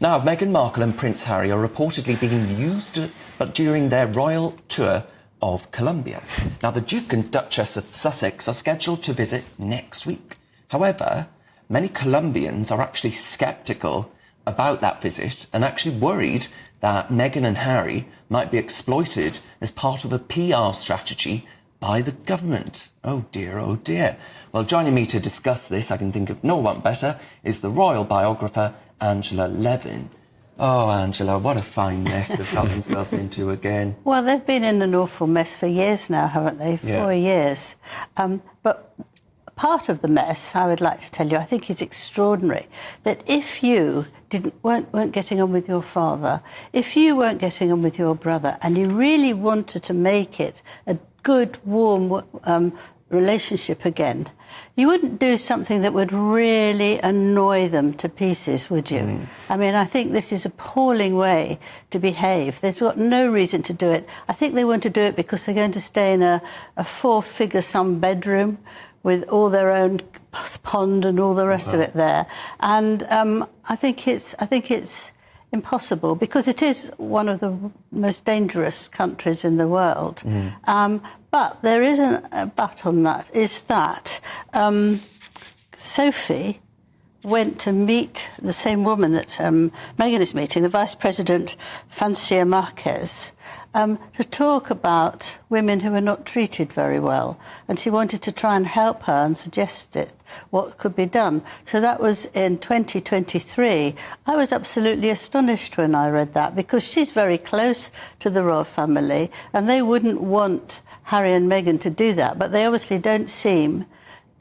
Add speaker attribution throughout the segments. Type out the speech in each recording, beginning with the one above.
Speaker 1: Now, Meghan Markle and Prince Harry are reportedly being used during their royal tour of Colombia. Now, the Duke and Duchess of Sussex are scheduled to visit next week. However, many Colombians are actually sceptical about that visit and actually worried that Meghan and Harry might be exploited as part of a PR strategy by the government. Oh dear, oh dear. Well, joining me to discuss this, I can think of no one better, is the royal biographer Angela Levin. Oh, Angela, what a fine mess they've got themselves into again.
Speaker 2: Well, they've been in an awful mess for years now, haven't they? 4 years. But part of the mess, I would like to tell you, I think is extraordinary, that if you weren't getting on with your father, if you weren't getting on with your brother, and you really wanted to make it a good, warm relationship again, you wouldn't do something that would really annoy them to pieces, would you? I mean, I think this is an appalling way to behave. They've got no reason to do it. I think they want to do it because they're going to stay in a four-figure sum bedroom with all their own pond and all the rest of it there. And I think it's impossible because it is one of the most dangerous countries in the world. But there is a but on that, is that Sophie went to meet the same woman that Meghan is meeting, the Vice President Francia Marquez, to talk about women who are not treated very well. And she wanted to try and help her and suggest what could be done. So that was in 2023. I was absolutely astonished when I read that because she's very close to the royal family and they wouldn't want Harry and Meghan to do that, but they obviously don't seem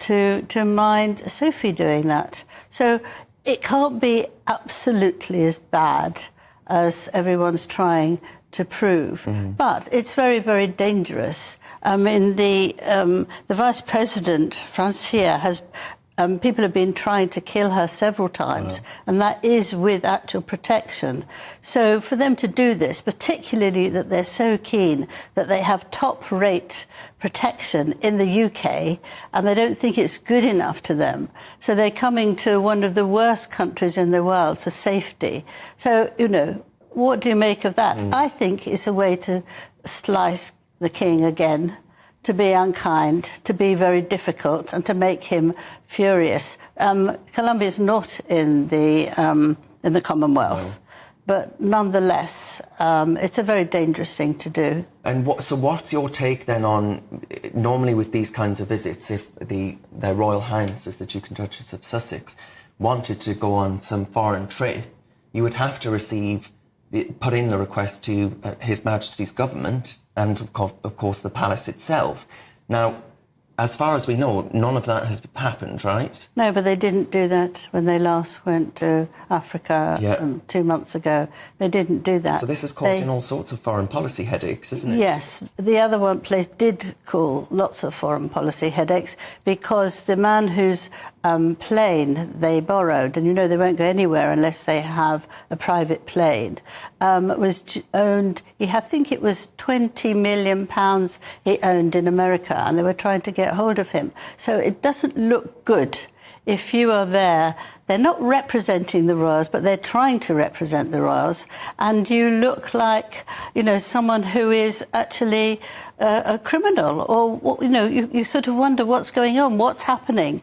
Speaker 2: to mind Sophie doing that. So it can't be absolutely as bad as everyone's trying to prove. But it's very, very dangerous. The Vice President, Francia, has people have been trying to kill her several times, and that is with actual protection. So for them to do this, particularly that they're so keen that they have top-rate protection in the UK, and they don't think it's good enough to them. So they're coming to one of the worst countries in the world for safety. So, you know, what do you make of that? I think it's a way to slice the king again, to be unkind, to be very difficult, and to make him furious. Colombia is not in the Commonwealth, but nonetheless, it's a very dangerous thing to do.
Speaker 1: And what's your take then on, normally with these kinds of visits, if their Royal Highnesses, the Duke and Duchess of Sussex, wanted to go on some foreign trip, you would have to put in the request to His Majesty's government and, of course, the palace itself. Now, as far as we know, none of that has happened, right?
Speaker 2: No, but they didn't do that when they last went to Africa 2 months ago. They didn't do that.
Speaker 1: So this is causing all sorts of foreign policy headaches, isn't it?
Speaker 2: Yes. The other place did cause lots of foreign policy headaches because the man whose plane they borrowed, and you know they won't go anywhere unless they have a private plane, was owned, I think it was £20 million he owned in America, and they were trying to get hold of him. So it doesn't look good if you are there. They're not representing the royals, but they're trying to represent the royals, and you look like, you know, someone who is actually a criminal, or you know, you sort of wonder what's going on, what's happening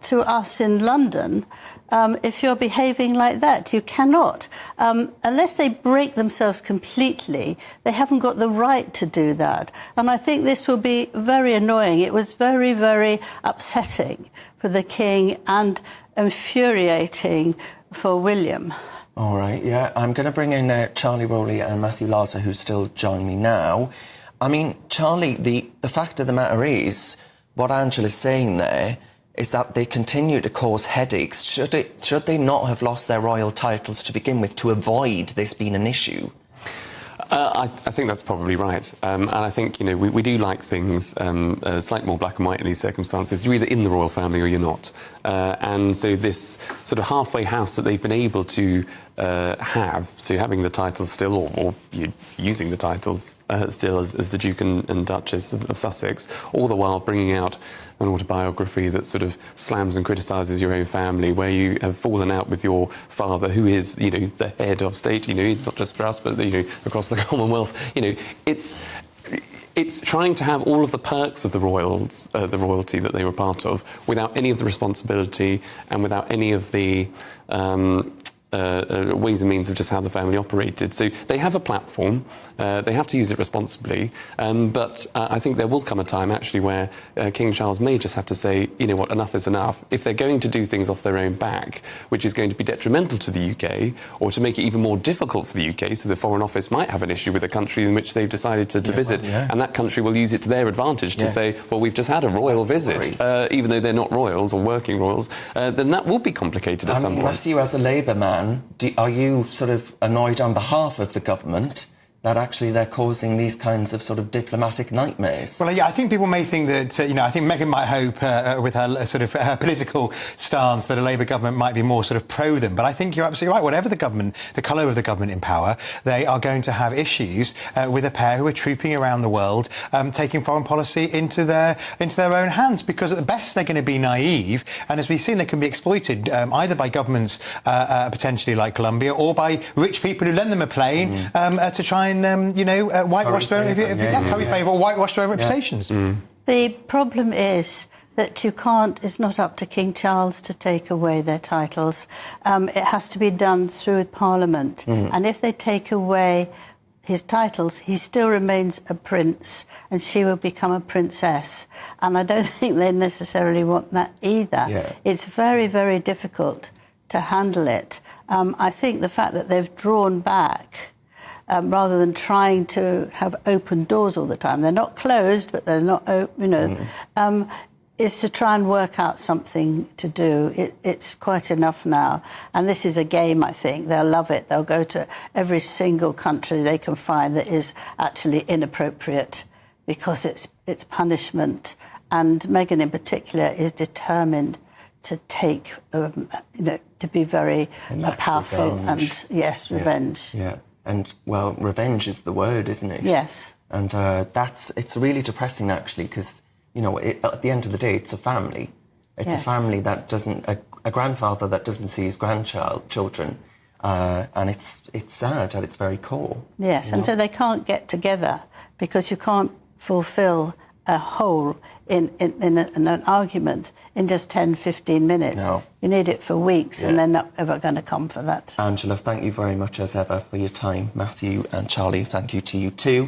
Speaker 2: to us in London. If you're behaving like that, you cannot. Unless they break themselves completely, they haven't got the right to do that. And I think this will be very annoying. It was very, very upsetting for the King and infuriating for William.
Speaker 1: All right, yeah. I'm going to bring in Charlie Rowley and Matthew Larser, who still join me now. I mean, Charlie, the fact of the matter is, what Angela's saying there is that they continue to cause headaches. Should they not have lost their royal titles to begin with to avoid this being an issue?
Speaker 3: I think that's probably right. And I think, we do like things slightly more black and white in these circumstances. You're either in the royal family or you're not. And so this sort of halfway house that they've been able to have, so having the titles still, or using the titles still as the Duke and Duchess of Sussex, all the while bringing out an autobiography that sort of slams and criticises your own family, where you have fallen out with your father, who is, the head of state, not just for us, but, across the Commonwealth. It's trying to have all of the perks of the royalty that they were part of, without any of the responsibility and without any of the ways and means of just how the family operated. So they have a platform, they have to use it responsibly, but I think there will come a time actually where King Charles may just have to say, what, enough is enough. If they're going to do things off their own back, which is going to be detrimental to the UK, or to make it even more difficult for the UK, so the Foreign Office might have an issue with a country in which they've decided to visit, and that country will use it to their advantage to say, well, we've just had a royal visit, even though they're not royals or working royals, then that will be complicated at some point.
Speaker 1: Matthew, as a Labour man, are you sort of annoyed on behalf of the government that actually they're causing these kinds of sort of diplomatic nightmares? Well,
Speaker 4: yeah, I think people may think that, I think Meghan might hope with her sort of her political stance that a Labour government might be more sort of pro them. But I think you're absolutely right. Whatever the government, the colour of the government in power, they are going to have issues with a pair who are trooping around the world, taking foreign policy into their own hands. Because at the best, they're going to be naive. And as we've seen, they can be exploited either by governments potentially like Colombia, or by rich people who lend them a plane to try and whitewash their curry favour or whitewash their own reputations.
Speaker 2: The problem is that it's not up to King Charles to take away their titles. It has to be done through Parliament. And if they take away his titles, he still remains a prince, and she will become a princess. And I don't think they necessarily want that either. It's very, very difficult to handle it. I think the fact that they've drawn back, rather than trying to have open doors all the time. They're not closed, but they're not, is to try and work out something to do. It's quite enough now. And this is a game, I think. They'll love it. They'll go to every single country they can find that is actually inappropriate, because it's punishment. And Meghan in particular is determined to take, to be very powerful
Speaker 1: revenge.
Speaker 2: And, revenge.
Speaker 1: And, well, revenge is the word, isn't it?
Speaker 2: Yes.
Speaker 1: And it's really depressing, actually, because, at the end of the day, it's a family. It's a family that doesn't... A grandfather that doesn't see his grandchildren. And it's sad at its very core.
Speaker 2: Yes, and so they can't get together, because you can't fulfil a whole in an argument in just 10, 15 minutes.
Speaker 1: No.
Speaker 2: You need it for weeks, and they're not ever going to come for that.
Speaker 1: Angela, thank you very much as ever for your time. Matthew and Charlie, thank you to you too.